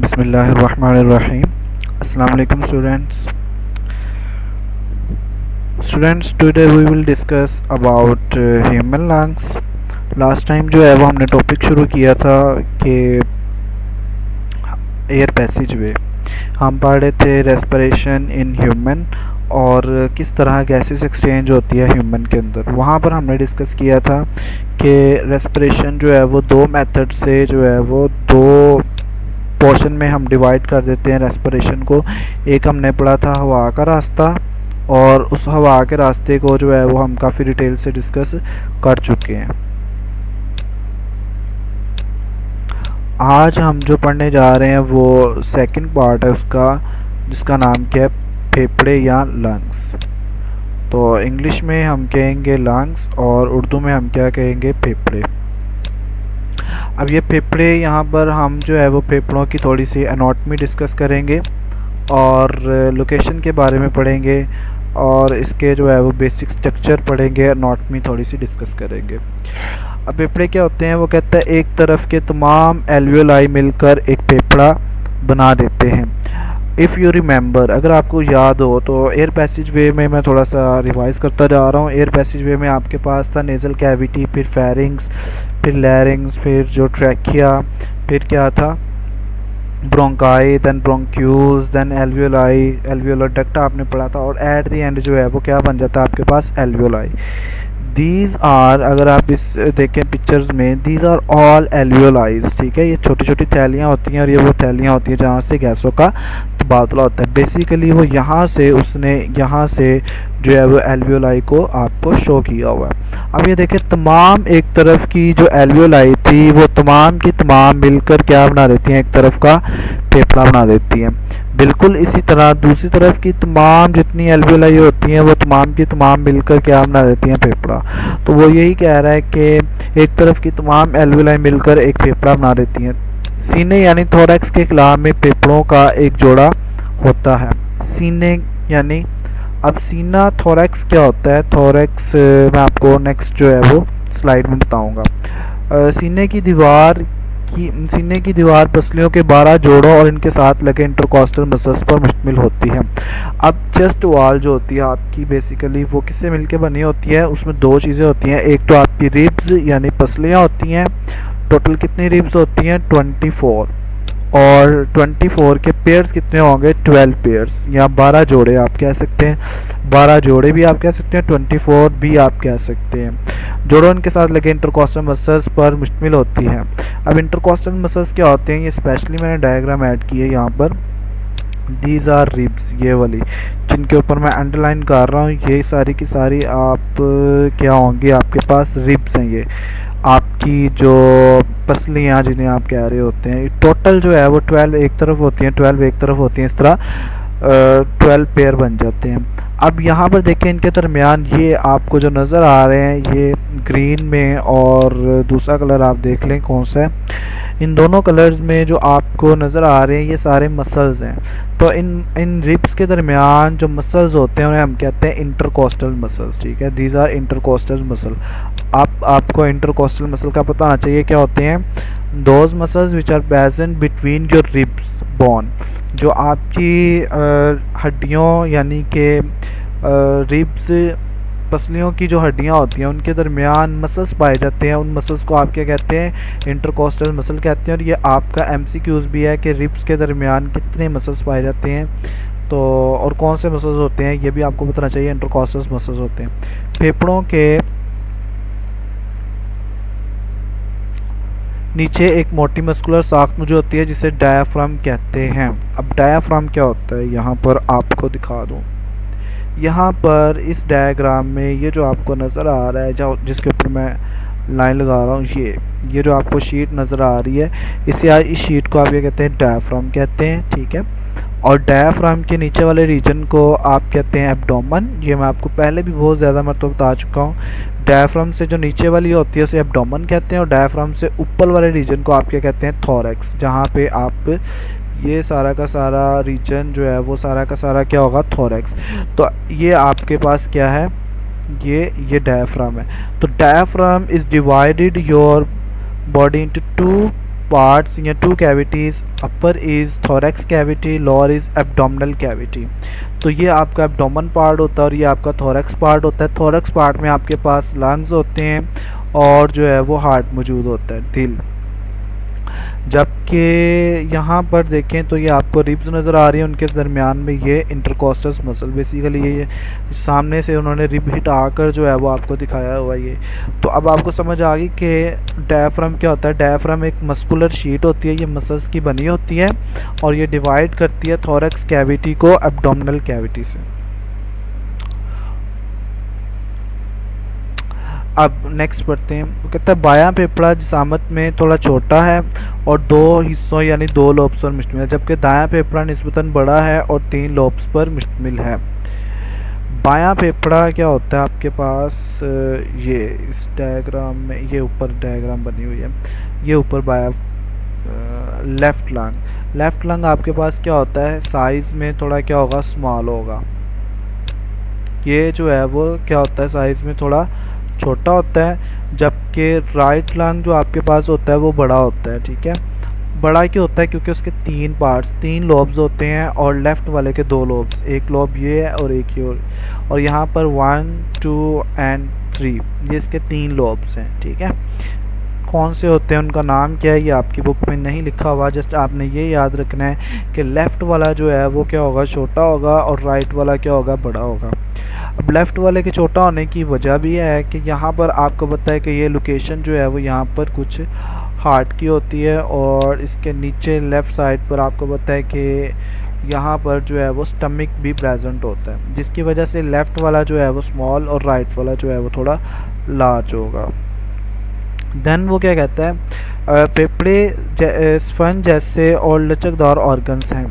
Bismillahirrahmanirrahim. Assalamu alaikum students. Today we will discuss about human lungs. Last time जो है वो हमने topic शुरू किया था कि एयर पैसेज वे हम पढ़ रहे थे रेस्पिरेशन इन ह्यूमन और किस तरह गैसेस एक्सचेंज होती है ह्यूमन के अंदर। वहाँ पर हमने डिस्कस किया था कि रेस्पिरेशन जो है वो दो मेथड से जो है वो दो पोर्शन में हम डिवाइड कर देते हैं रेस्पिरेशन को। एक हमने पढ़ा था हवा का रास्ता और उस हवा के रास्ते को जो है वो हम काफ़ी डिटेल से डिस्कस कर चुके हैं। आज हम जो पढ़ने जा रहे हैं वो सेकंड पार्ट है उसका, जिसका नाम क्या है, फेफड़े या लंग्स। तो इंग्लिश में हम कहेंगे लंग्स और उर्दू में हम क्या कहेंगे, फेफड़े। अब ये फेफड़े, यहाँ पर हम जो है वो फेफड़ों की थोड़ी सी एनाटॉमी डिस्कस करेंगे और लोकेशन के बारे में पढ़ेंगे और इसके जो है वो बेसिक स्ट्रक्चर पढ़ेंगे, एनाटॉमी थोड़ी सी डिस्कस करेंगे। अब फेफड़े क्या होते हैं, वो कहता है एक तरफ के तमाम एल्वियोलाई मिलकर एक फेफड़ा बना देते हैं। इफ़ यू रिमेंबर, अगर आपको याद हो तो एयर पैसेज वे में मैं थोड़ा सा रिवाइज करता जा रहा हूँ। एयर पैसेज वे में आपके पास था नेज़ल कैविटी, फिर फेरिंग्स, फिर लैरिंग्स, फिर जो ट्रैकिया, फिर क्या था bronchi, then bronchioles, then alveoli, alveolar duct आपने पढ़ा था और एट द एंड जो है वो क्या बन जाता है आपके पास, एल्वियोलाई। दीज आर, अगर आप इस देखें पिक्चर्स में, दीज आर ऑल एल्वियोलाइज, ठीक है। ये छोटी छोटी थैलियाँ होती हैं और ये वो थैलियाँ होती हैं जहाँ से गैसों का तबादला होता है। बेसिकली वो यहाँ से उसने यहाँ से जो है वो एल्वियोलाई को आपको शो किया हुआ है। अब ये देखें, तमाम एक तरफ की जो एल्वियोलाई थी वो तमाम की तमाम मिलकर क्या बना देती हैं, एक तरफ का फेफड़ा बना देती हैं। बिल्कुल इसी तरह दूसरी तरफ की तमाम जितनी एल्वियोलाई होती हैं वो तमाम की तमाम मिलकर क्या बना देती हैं, फेफड़ा। तो वो यही कह रहा है कि एक तरफ की तमाम एल्वियोलाई मिलकर एक फेफड़ा बना देती हैं। सीने यानी थोरैक्स के खिलाफ में फेफड़ों का एक जोड़ा होता है। सीने यानी, अब सीना थोरैक्स क्या होता है, थोरैक्स मैं आपको नेक्स्ट जो है वो स्लाइड में बताऊंगा। सीने की दीवार पसलियों के 12 जोड़ों और इनके साथ लगे इंटरकॉस्टल मसल्स पर मुश्तमिल होती है। अब चेस्ट वॉल जो होती है आपकी, बेसिकली वो किससे मिलके बनी होती है, उसमें दो चीज़ें होती हैं। एक तो आपकी रिब्स यानी पसलियाँ होती हैं। टोटल कितनी रिब्स होती हैं, 24, और 24 के पेयर्स कितने होंगे, 12 पेयर्स या 12 जोड़े आप कह सकते हैं। 12 जोड़े भी आप कह सकते हैं, 24 भी आप कह सकते हैं। जोड़ों के साथ लगे इंटरकॉस्टल मसल्स पर मुश्तमिल होती है। अब इंटरकॉस्टल मसल्स क्या होते हैं, ये स्पेशली मैंने डायग्राम ऐड की है यहाँ पर। दीज आर रिब्स, ये वाली जिनके ऊपर मैं अंडरलाइन कर रहा हूँ, ये सारी की सारी आप क्या होंगी, आपके पास रिब्स हैं। ये आपकी जो पसलियाँ जिन्हें आप कह रहे होते हैं, टोटल जो है वो 12 एक तरफ होती हैं, 12 एक तरफ होती हैं, इस तरह 12 पेयर बन जाते हैं। अब यहाँ पर देखें, इनके दरमियान ये आपको जो नज़र आ रहे हैं ये ग्रीन में, और दूसरा कलर आप देख लें कौन सा है। इन दोनों कलर्स में जो आपको नज़र आ रहे हैं ये सारे मसल्स हैं। तो इन रिब्स के दरमियान जो मसल्स होते हैं उन्हें हम कहते हैं इंटरकॉस्टल मसल्स, ठीक है। These are intercostal muscle. आपको इंटरकॉस्टल मसल का पता होना चाहिए क्या होते हैं, those muscles which are present between your ribs bone, जो आपकी हड्डियों यानी कि रिब्स पसलियों की जो हड्डियां होती हैं उनके दरमियान मसल्स पाए जाते हैं। उन मसल्स को आप क्या कहते हैं, इंटरकॉस्टल मसल कहते हैं। और ये आपका एमसीक्यूज भी है कि रिब्स के दरमियान कितने मसल्स पाए जाते हैं, तो और कौन से मसल्स होते हैं ये भी आपको बताना चाहिए, इंटरकॉस्टल मसल्स होते हैं। फेफड़ों के नीचे एक मोटी मस्कुलर साख्त मुझे होती है जिसे डायाफ्राम कहते हैं। अब डायाफ्राम क्या होता है, यहाँ पर आपको दिखा दूँ। यहाँ पर इस डायग्राम में ये जो आपको नज़र आ रहा है, जो जिसके ऊपर मैं लाइन लगा रहा हूँ, ये जो आपको शीट नज़र आ रही है, इस शीट को आप ये कहते हैं डायाफ्राम कहते हैं, ठीक है। और डायाफ्राम के नीचे वाले रीजन को आप कहते हैं एब्डोमेन। ये मैं आपको पहले भी बहुत ज़्यादा मरतबा बता चुका हूँ। डायाफ्राम से जो नीचे वाली होती है उसे एब्डोमेन कहते हैं और डायाफ्राम से ऊपर वाले रीजन को आप क्या कहते हैं, थोरैक्स। जहाँ पे आप ये सारा का सारा रीजन जो है वो सारा का सारा क्या होगा, थोरैक्स। तो ये आपके पास क्या है, ये डायाफ्राम है। तो diaphragm is divided your body into 2 parts या 2 cavities, upper is thorax cavity, lower is abdominal cavity. तो ये आपका एब्डोमेन पार्ट होता है और ये आपका थोरैक्स पार्ट होता है। थोरैक्स पार्ट में आपके पास लंग्स होते हैं और जो है वो हार्ट मौजूद होता है, दिल। जबकि यहाँ पर देखें तो ये आपको रिब्स नज़र आ रही है, उनके दरमियान में ये इंटरकोस्टस मसल, बेसिकली ये सामने से उन्होंने रिब हटाकर जो है वो आपको दिखाया हुआ है ये। तो अब आपको समझ आ गई कि डायफ्राम क्या होता है। डायफ्राम एक मस्कुलर शीट होती है, ये मसल्स की बनी होती है और ये डिवाइड करती है थोरैक्स कैविटी को एब्डोमिनल कैविटी से। अब नेक्स्ट पढ़ते हैं। वो कहता है बायां फेफड़ा जिसामत में थोड़ा छोटा है और 2 हिस्सों यानी 2 लोब्स पर मुश्तमिल है, जबकि दायां फेफड़ा निस्बतन बड़ा है और 3 लोब्स पर मुश्तमिल है। बायां फेफड़ा क्या होता है आपके पास, ये इस डायग्राम में ये ऊपर डायग्राम बनी हुई है, ये ऊपर बायां लेफ्ट लंग। लेफ्ट लंग आपके पास क्या होता है, साइज में थोड़ा क्या होगा, स्मॉल होगा। ये जो है वो क्या होता है, साइज में थोड़ा छोटा होता है, जबकि राइट लंग जो आपके पास होता है वो बड़ा होता है। ठीक है, बड़ा क्यों होता है, क्योंकि उसके 3 पार्ट्स, 3 लोब्स होते हैं और लेफ्ट वाले के 2 लोब्स, एक लोब ये है और एक ये, और यहाँ पर 1 2 एंड 3 ये इसके 3 लोब्स हैं। ठीक है, कौन से होते हैं, उनका नाम क्या है, ये आपकी बुक में नहीं लिखा हुआ, जस्ट आपने ये याद रखना है कि लेफ़्ट वाला जो है वो क्या होगा, छोटा होगा और राइट वाला क्या होगा, बड़ा होगा। अब लेफ़्ट वाले के छोटा होने की वजह भी है कि यहाँ पर आपको पता है कि ये लोकेशन जो है वो यहाँ पर कुछ हार्ट की होती है और इसके नीचे लेफ़्ट साइड पर आपको पता है कि यहाँ पर जो है वो स्टमक भी प्रेजेंट होता है, जिसकी वजह से लेफ़्ट वाला जो है वो स्मॉल और राइट वाला जो है वो थोड़ा लार्ज होगा। देन वो क्या कहता है, फेफड़े स्पंज जैसे और लचकदार ऑर्गन्स हैं।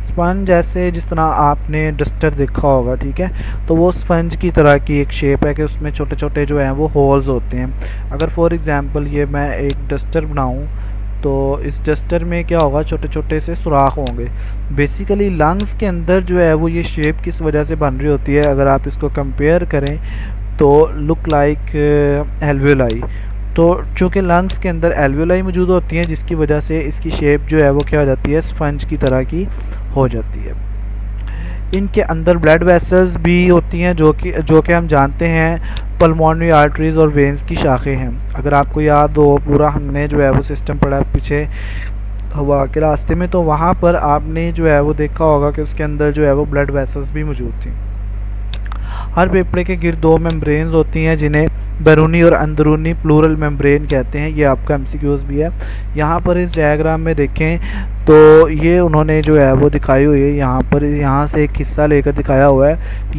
स्पंज जैसे जिस तरह आपने डस्टर देखा होगा, ठीक है, तो वो स्पंज की तरह की एक शेप है कि उसमें छोटे छोटे जो हैं वो होल्स होते हैं। अगर फॉर एग्जांपल ये मैं एक डस्टर बनाऊं तो इस डस्टर में क्या होगा, छोटे छोटे से सुराख होंगे। बेसिकली लंग्स के अंदर जो है वो ये शेप किस वजह से बन रही होती है, अगर आप इसको कंपेयर करें तो लुक लाइक एल्वेलाई। तो चूँकि लंग्स के अंदर एल्वेलाई मौजूद होती हैं, जिसकी वजह से इसकी शेप जो है वो क्या हो जाती है, स्पंज की तरह की हो जाती है। इनके अंदर ब्लड वेसल्स भी होती हैं जो कि हम जानते हैं पल्मोनरी आर्टरीज और वेन्स की शाखें हैं। अगर आपको याद हो, पूरा हमने जो है वो सिस्टम पढ़ा पीछे हवा के रास्ते में, तो वहाँ पर आपने जो है वो देखा होगा कि उसके अंदर जो है वो ब्लड वेसल्स भी मौजूद थी। हर फेफड़े के गिर्द 2 मेम्ब्रेन्स होती हैं जिन्हें बैरूनी और अंदरूनी प्लूरल मेम्ब्रेन कहते हैं। ये आपका एमसीक्यूज भी है। यहाँ पर इस डायग्राम में देखें तो ये उन्होंने जो है वो दिखाई हुई है, यहाँ पर यहाँ से एक हिस्सा लेकर दिखाया हुआ है।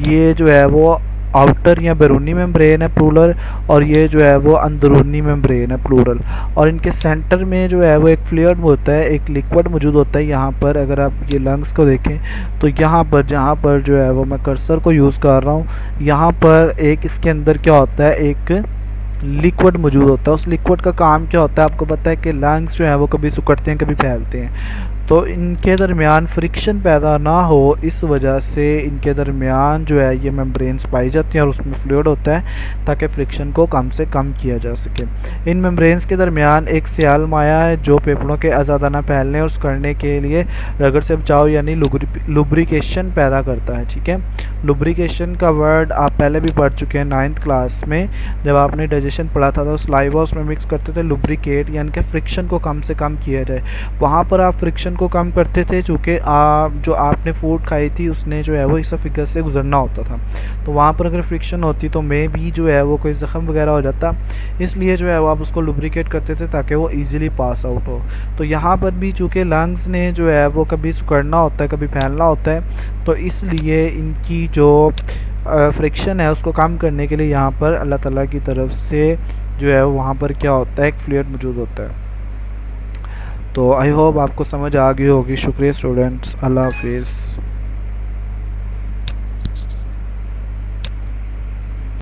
ये जो है वो आउटर या बैरूनी मेम्ब्रेन है प्लूरल, और ये जो है वो अंदरूनी मेम्ब्रेन है प्लूरल। और इनके सेंटर में जो है वो एक फ्लूइड होता है, एक लिक्विड मौजूद होता है। यहाँ पर अगर आप ये लंग्स को देखें तो यहाँ पर जहाँ पर जो है वो मैं कर्सर को यूज़ कर रहा हूँ, यहाँ पर एक इसके अंदर क्या होता है, एक लिक्विड मौजूद होता है। उस लिक्विड का काम क्या होता है, आपको पता है कि लंग्स जो है वो कभी सिकुड़ते हैं कभी फैलते हैं, तो इनके दरमियान फ्रिक्शन पैदा ना हो, इस वजह से इनके दरमियान जो है ये मेम्ब्रेन्स पाई जाती हैं और उसमें फ्लूइड होता है ताकि फ्रिक्शन को कम से कम किया जा सके। इन मेम्ब्रेन्स के दरमियान एक सियाल माया है जो फेफड़ों के आज़ादाना फैलने और करने के लिए रगड़ से बचाव यानी लुब्रिकेशन पैदा करता है। ठीक है, लुब्रिकेशन का वर्ड आप पहले भी पढ़ चुके हैं 9th क्लास में, जब आपने डाइजेशन पढ़ा था तो स्लाइवा उसमें मिक्स करते थे, लुब्रिकेट यानी कि फ्रिक्शन को कम से कम किया जाए। वहाँ पर आप फ्रिक्शन को कम करते थे, चूँकि जो आपने फूड खाई थी उसने जो है वो इसोफेगस से गुजरना होता था, तो वहाँ पर अगर फ्रिक्शन होती तो मे भी जो है वो कोई ज़ख्म वगैरह हो जाता, इसलिए जो है वो आप उसको लुब्रिकेट करते थे ताकि वो ईज़िली पास आउट हो। तो यहाँ पर भी चूँकि लंग्स ने जो है वो कभी सिकुड़ना होता है कभी फैलना होता है, तो इसलिए इनकी जो फ्रिक्शन है उसको कम करने के लिए यहाँ पर अल्लाह ताला की तरफ से जो है वहाँ पर क्या होता है, एक फ्लूइड मौजूद होता है। तो आई होप आपको समझ आ गई होगी। शुक्रिया स्टूडेंट्स, अल्लाह हाफिज़।